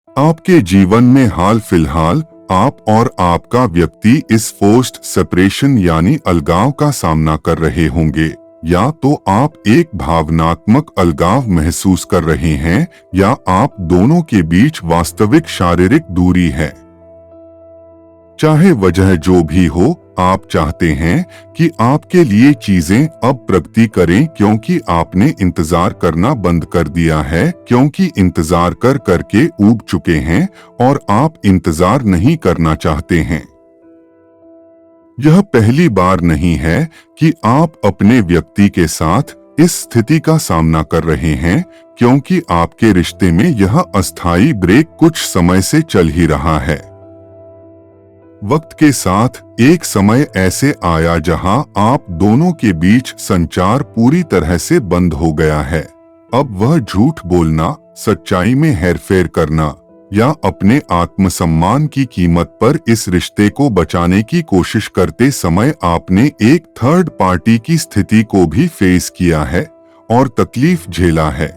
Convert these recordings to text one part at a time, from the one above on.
आपके जीवन में हाल फिलहाल आप और आपका व्यक्ति इस फोर्स्ड सेपरेशन यानी अलगाव का सामना कर रहे होंगे। या तो आप एक भावनात्मक अलगाव महसूस कर रहे हैं या आप दोनों के बीच वास्तविक शारीरिक दूरी है। चाहे वजह जो भी हो, आप चाहते हैं कि आपके लिए चीजें अब प्रगति करें क्योंकि आपने इंतजार करना बंद कर दिया है, क्योंकि इंतजार कर करके ऊब चुके हैं और आप इंतजार नहीं करना चाहते हैं। यह पहली बार नहीं है कि आप अपने व्यक्ति के साथ इस स्थिति का सामना कर रहे हैं, क्योंकि आपके रिश्ते में यह अस्थायी ब्रेक कुछ समय से चल ही रहा है। वक्त के साथ एक समय ऐसे आया जहां आप दोनों के बीच संचार पूरी तरह से बंद हो गया है। अब वह झूठ बोलना, सच्चाई में हेरफेर करना या अपने आत्मसम्मान की कीमत पर इस रिश्ते को बचाने की कोशिश करते समय आपने एक थर्ड पार्टी की स्थिति को भी फेस किया है और तकलीफ झेला है।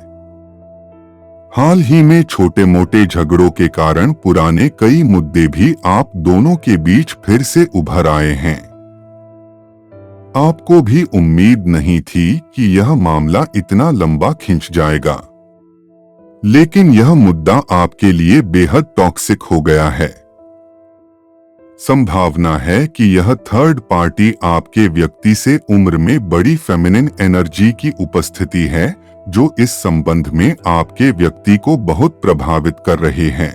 हाल ही में छोटे मोटे झगड़ों के कारण पुराने कई मुद्दे भी आप दोनों के बीच फिर से उभर आए हैं। आपको भी उम्मीद नहीं थी कि यह मामला इतना लंबा खिंच जाएगा, लेकिन यह मुद्दा आपके लिए बेहद टॉक्सिक हो गया है। संभावना है कि यह थर्ड पार्टी आपके व्यक्ति से उम्र में बड़ी फेमिनिन एनर्जी की उपस्थिति है, जो इस संबंध में आपके व्यक्ति को बहुत प्रभावित कर रहे हैं।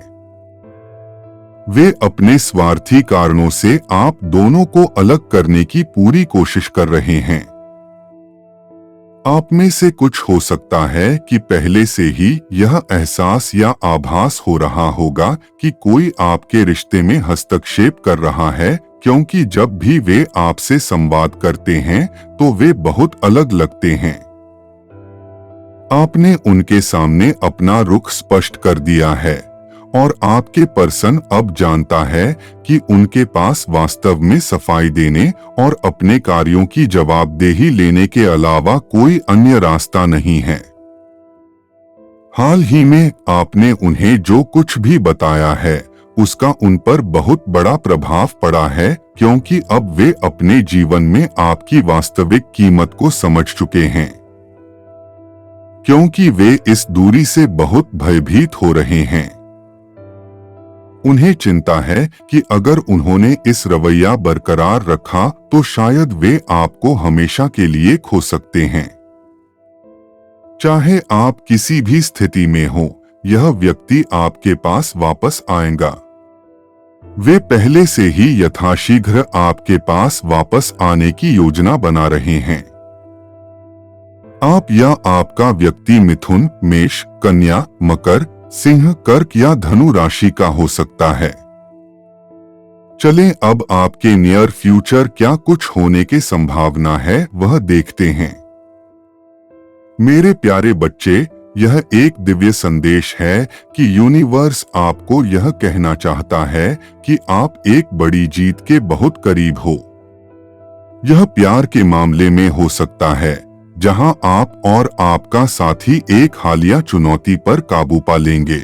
वे अपने स्वार्थी कारणों से आप दोनों को अलग करने की पूरी कोशिश कर रहे हैं। आप में से कुछ हो सकता है कि पहले से ही यह एहसास या आभास हो रहा होगा कि कोई आपके रिश्ते में हस्तक्षेप कर रहा है, क्योंकि जब भी वे आपसे संवाद करते हैं तो वे बहुत अलग लगते हैं। आपने उनके सामने अपना रुख स्पष्ट कर दिया है और आपके पर्सन अब जानता है कि उनके पास वास्तव में सफाई देने और अपने कार्यों की जवाबदेही लेने के अलावा कोई अन्य रास्ता नहीं है। हाल ही में आपने उन्हें जो कुछ भी बताया है उसका उन पर बहुत बड़ा प्रभाव पड़ा है, क्योंकि अब वे अपने जीवन में आपकी वास्तविक कीमत को समझ चुके हैं। क्योंकि वे इस दूरी से बहुत भयभीत हो रहे हैं। उन्हें चिंता है कि अगर उन्होंने इस रवैया बरकरार रखा तो शायद वे आपको हमेशा के लिए खो सकते हैं। चाहे आप किसी भी स्थिति में हो, यह व्यक्ति आपके पास वापस आएगा। वे पहले से ही यथाशीघ्र आपके पास वापस आने की योजना बना रहे हैं। आप या आपका व्यक्ति मिथुन, मेष, कन्या, मकर, सिंह, कर्क या धनु राशि का हो सकता है। चलें अब आपके नियर फ्यूचर क्या कुछ होने की संभावना है वह देखते हैं। मेरे प्यारे बच्चे, यह एक दिव्य संदेश है कि यूनिवर्स आपको यह कहना चाहता है कि आप एक बड़ी जीत के बहुत करीब हो। यह प्यार के मामले में हो सकता है, जहां आप और आपका साथी एक हालिया चुनौती पर काबू पा लेंगे।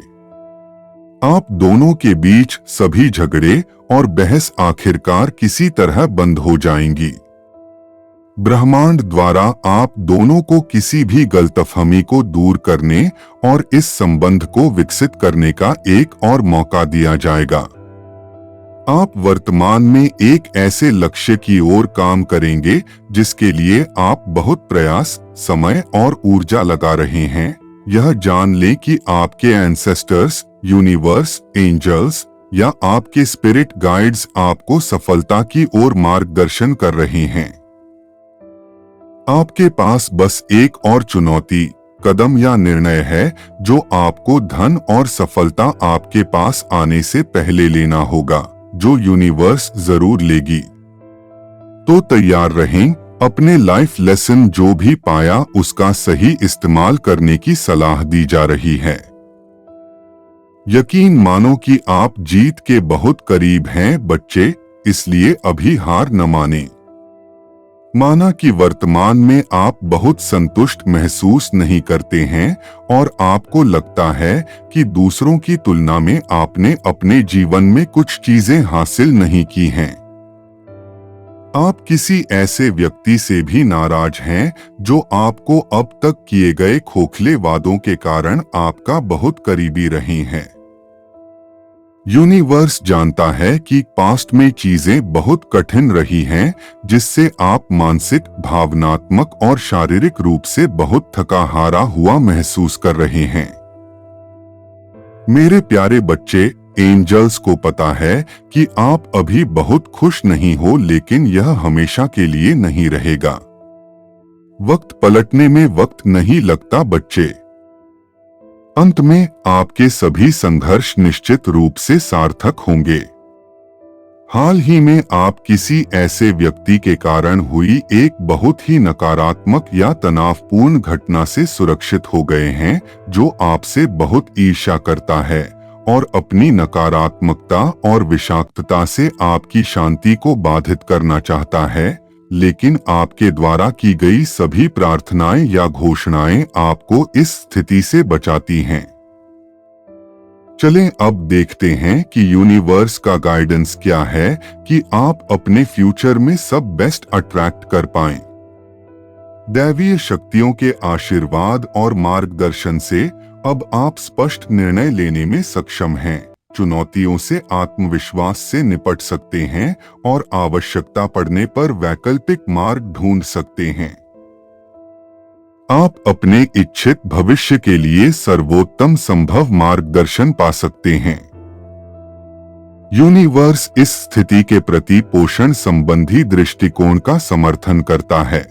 आप दोनों के बीच सभी झगड़े और बहस आखिरकार किसी तरह बंद हो जाएंगी। ब्रह्मांड द्वारा आप दोनों को किसी भी गलतफहमी को दूर करने और इस संबंध को विकसित करने का एक और मौका दिया जाएगा। आप वर्तमान में एक ऐसे लक्ष्य की ओर काम करेंगे जिसके लिए आप बहुत प्रयास, समय और ऊर्जा लगा रहे हैं। यह जान लें कि आपके एंसेस्टर्स, यूनिवर्स, एंजल्स या आपके स्पिरिट गाइड्स आपको सफलता की ओर मार्गदर्शन कर रहे हैं। आपके पास बस एक और चुनौती, कदम या निर्णय है जो आपको धन और सफलता आपके पास आने से पहले लेना होगा, जो यूनिवर्स जरूर लेगी। तो तैयार रहें। अपने लाइफ लेसन जो भी पाया उसका सही इस्तेमाल करने की सलाह दी जा रही है। यकीन मानो कि आप जीत के बहुत करीब हैं बच्चे, इसलिए अभी हार न माने। माना कि वर्तमान में आप बहुत संतुष्ट महसूस नहीं करते हैं और आपको लगता है कि दूसरों की तुलना में आपने अपने जीवन में कुछ चीजें हासिल नहीं की हैं। आप किसी ऐसे व्यक्ति से भी नाराज हैं जो आपको अब तक किए गए खोखले वादों के कारण आपका बहुत करीबी रहे हैं। यूनिवर्स जानता है कि पास्ट में चीजें बहुत कठिन रही हैं, जिससे आप मानसिक, भावनात्मक और शारीरिक रूप से बहुत थका हारा हुआ महसूस कर रहे हैं। मेरे प्यारे बच्चे, एंजल्स को पता है कि आप अभी बहुत खुश नहीं हो, लेकिन यह हमेशा के लिए नहीं रहेगा। वक्त पलटने में वक्त नहीं लगता बच्चे। अंत में आपके सभी संघर्ष निश्चित रूप से सार्थक होंगे। हाल ही में आप किसी ऐसे व्यक्ति के कारण हुई एक बहुत ही नकारात्मक या तनावपूर्ण घटना से सुरक्षित हो गए हैं, जो आपसे बहुत ईर्ष्या करता है और अपनी नकारात्मकता और विषाक्तता से आपकी शांति को बाधित करना चाहता है, लेकिन आपके द्वारा की गई सभी प्रार्थनाएं या घोषणाएं आपको इस स्थिति से बचाती हैं। चलें अब देखते हैं कि यूनिवर्स का गाइडेंस क्या है कि आप अपने फ्यूचर में सब बेस्ट अट्रैक्ट कर पाएं। दैवीय शक्तियों के आशीर्वाद और मार्गदर्शन से अब आप स्पष्ट निर्णय लेने में सक्षम हैं, चुनौतियों से आत्मविश्वास से निपट सकते हैं और आवश्यकता पड़ने पर वैकल्पिक मार्ग ढूंढ सकते हैं। आप अपने इच्छित भविष्य के लिए सर्वोत्तम संभव मार्गदर्शन पा सकते हैं। यूनिवर्स इस स्थिति के प्रति पोषण संबंधी दृष्टिकोण का समर्थन करता है।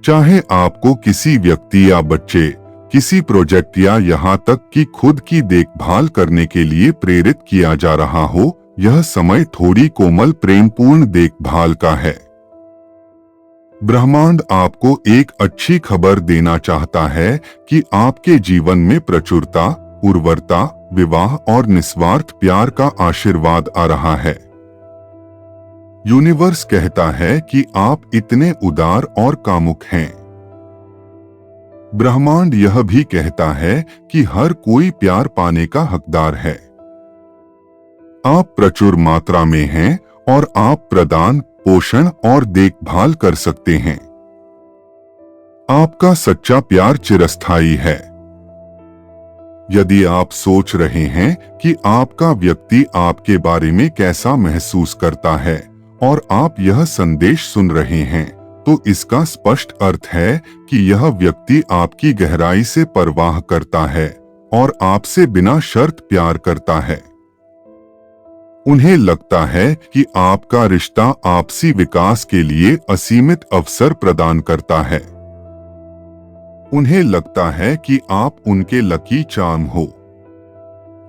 चाहे आपको किसी व्यक्ति या बच्चे, किसी प्रोजेक्ट या यहाँ तक कि खुद की देखभाल करने के लिए प्रेरित किया जा रहा हो, यह समय थोड़ी कोमल प्रेमपूर्ण देखभाल का है। ब्रह्मांड आपको एक अच्छी खबर देना चाहता है कि आपके जीवन में प्रचुरता, उर्वरता, विवाह और निस्वार्थ प्यार का आशीर्वाद आ रहा है। यूनिवर्स कहता है कि आप इतने उदार और कामुक हैं। ब्रह्मांड यह भी कहता है कि हर कोई प्यार पाने का हकदार है। आप प्रचुर मात्रा में हैं और आप प्रदान, पोषण और देखभाल कर सकते हैं। आपका सच्चा प्यार चिरस्थायी है। यदि आप सोच रहे हैं कि आपका व्यक्ति आपके बारे में कैसा महसूस करता है और आप यह संदेश सुन रहे हैं, तो इसका स्पष्ट अर्थ है कि यह व्यक्ति आपकी गहराई से परवाह करता है और आपसे बिना शर्त प्यार करता है। उन्हें लगता है कि आपका रिश्ता आपसी विकास के लिए असीमित अवसर प्रदान करता है। उन्हें लगता है कि आप उनके लकी चार्म हो।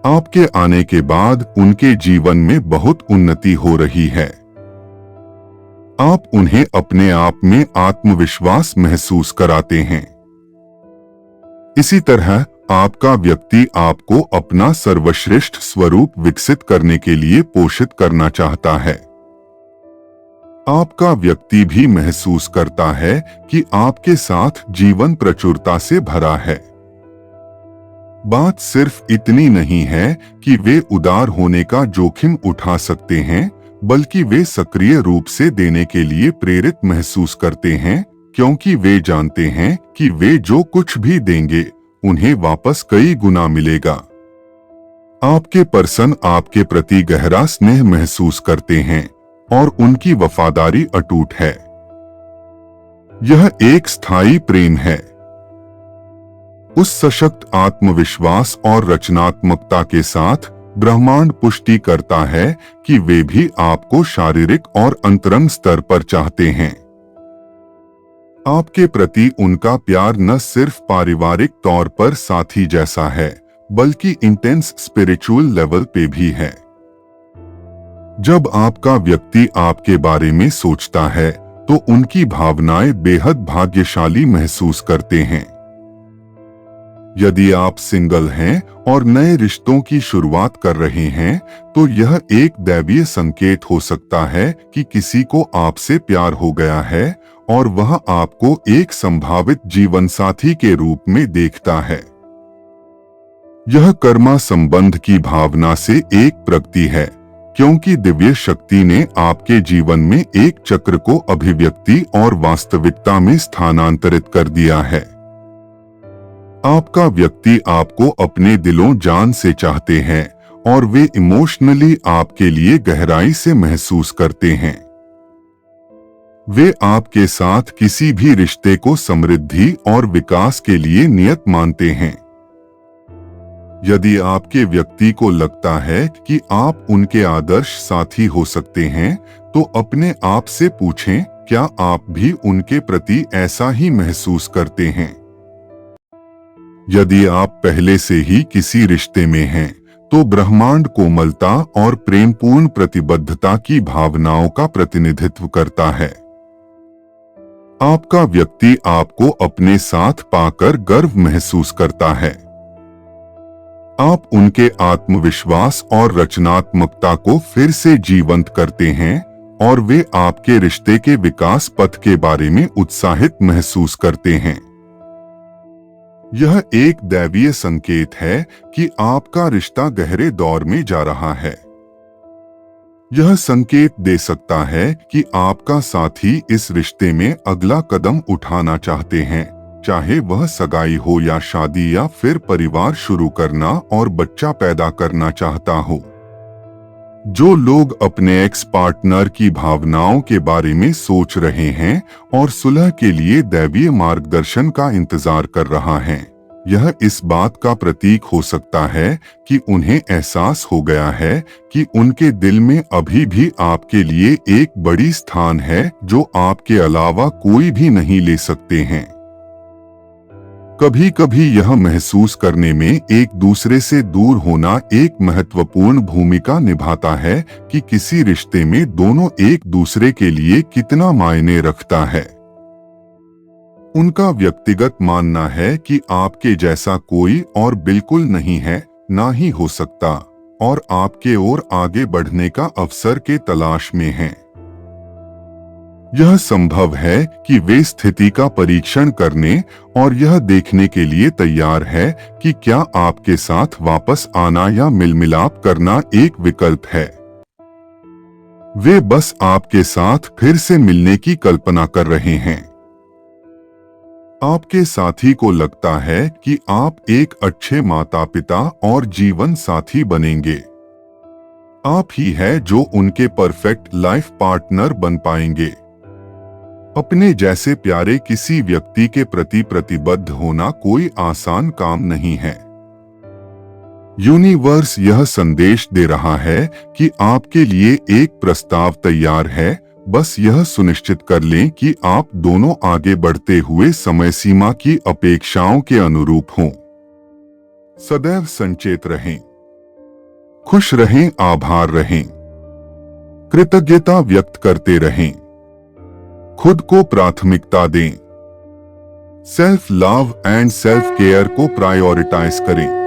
आपके आने के बाद उनके जीवन में बहुत उन्नति हो रही है। आप उन्हें अपने आप में आत्मविश्वास महसूस कराते हैं। इसी तरह आपका व्यक्ति आपको अपना सर्वश्रेष्ठ स्वरूप विकसित करने के लिए पोषित करना चाहता है। आपका व्यक्ति भी महसूस करता है कि आपके साथ जीवन प्रचुरता से भरा है। बात सिर्फ इतनी नहीं है कि वे उदार होने का जोखिम उठा सकते हैं, बल्कि वे सक्रिय रूप से देने के लिए प्रेरित महसूस करते हैं, क्योंकि वे जानते हैं कि वे जो कुछ भी देंगे उन्हें वापस कई गुना मिलेगा। आपके पर्सन आपके प्रति गहरा स्नेह महसूस करते हैं और उनकी वफादारी अटूट है। यह एक स्थायी प्रेम है। उस सशक्त आत्मविश्वास और रचनात्मकता के साथ ब्रह्मांड पुष्टि करता है कि वे भी आपको शारीरिक और अंतरंग स्तर पर चाहते हैं। आपके प्रति उनका प्यार न सिर्फ पारिवारिक तौर पर साथी जैसा है, बल्कि इंटेंस स्पिरिचुअल लेवल पे भी है। जब आपका व्यक्ति आपके बारे में सोचता है, तो उनकी भावनाएं बेहद भाग्यशाली महसूस करते हैं। यदि आप सिंगल हैं और नए रिश्तों की शुरुआत कर रहे हैं, तो यह एक दैवीय संकेत हो सकता है कि किसी को आपसे प्यार हो गया है और वह आपको एक संभावित जीवन साथी के रूप में देखता है। यह कर्मा संबंध की भावना से एक प्रगति है, क्योंकि दिव्य शक्ति ने आपके जीवन में एक चक्र को अभिव्यक्ति और वास्तविकता में स्थानांतरित कर दिया है। आपका व्यक्ति आपको अपने दिलों जान से चाहते हैं और वे इमोशनली आपके लिए गहराई से महसूस करते हैं। वे आपके साथ किसी भी रिश्ते को समृद्धि और विकास के लिए नियत मानते हैं। यदि आपके व्यक्ति को लगता है कि आप उनके आदर्श साथी हो सकते हैं, तो अपने आप से पूछें, क्या आप भी उनके प्रति ऐसा ही महसूस करते हैं? यदि आप पहले से ही किसी रिश्ते में हैं, तो ब्रह्मांड कोमलता और प्रेमपूर्ण प्रतिबद्धता की भावनाओं का प्रतिनिधित्व करता है। आपका व्यक्ति आपको अपने साथ पाकर गर्व महसूस करता है। आप उनके आत्मविश्वास और रचनात्मकता को फिर से जीवंत करते हैं और वे आपके रिश्ते के विकास पथ के बारे में उत्साहित महसूस करते हैं। यह एक दैवीय संकेत है कि आपका रिश्ता गहरे दौर में जा रहा है। यह संकेत दे सकता है कि आपका साथी इस रिश्ते में अगला कदम उठाना चाहते हैं, चाहे वह सगाई हो या शादी या फिर परिवार शुरू करना और बच्चा पैदा करना चाहता हो। जो लोग अपने एक्स पार्टनर की भावनाओं के बारे में सोच रहे हैं और सुलह के लिए दैवीय मार्गदर्शन का इंतजार कर रहा हैं, यह इस बात का प्रतीक हो सकता है कि उन्हें एहसास हो गया है कि उनके दिल में अभी भी आपके लिए एक बड़ी स्थान है जो आपके अलावा कोई भी नहीं ले सकते हैं। कभी कभी यह महसूस करने में एक दूसरे से दूर होना एक महत्वपूर्ण भूमिका निभाता है कि किसी रिश्ते में दोनों एक दूसरे के लिए कितना मायने रखता है। उनका व्यक्तिगत मानना है कि आपके जैसा कोई और बिल्कुल नहीं है, ना ही हो सकता, और आपके ओर आगे बढ़ने का अवसर के तलाश में हैं। यह संभव है कि वे स्थिति का परीक्षण करने और यह देखने के लिए तैयार है कि क्या आपके साथ वापस आना या मिलमिलाप करना एक विकल्प है। वे बस आपके साथ फिर से मिलने की कल्पना कर रहे हैं। आपके साथी को लगता है कि आप एक अच्छे माता पिता और जीवन साथी बनेंगे। आप ही है जो उनके परफेक्ट लाइफ पार्टनर बन पाएंगे। अपने जैसे प्यारे किसी व्यक्ति के प्रति प्रतिबद्ध होना कोई आसान काम नहीं है। यूनिवर्स यह संदेश दे रहा है कि आपके लिए एक प्रस्ताव तैयार है, बस यह सुनिश्चित कर लें कि आप दोनों आगे बढ़ते हुए समय सीमा की अपेक्षाओं के अनुरूप हों। सदैव संचेत रहें, खुश रहें, आभार रहें, कृतज्ञता व्यक्त करते रहें, खुद को प्राथमिकता दें। Self love and self care को प्रायोरिटाइज करें।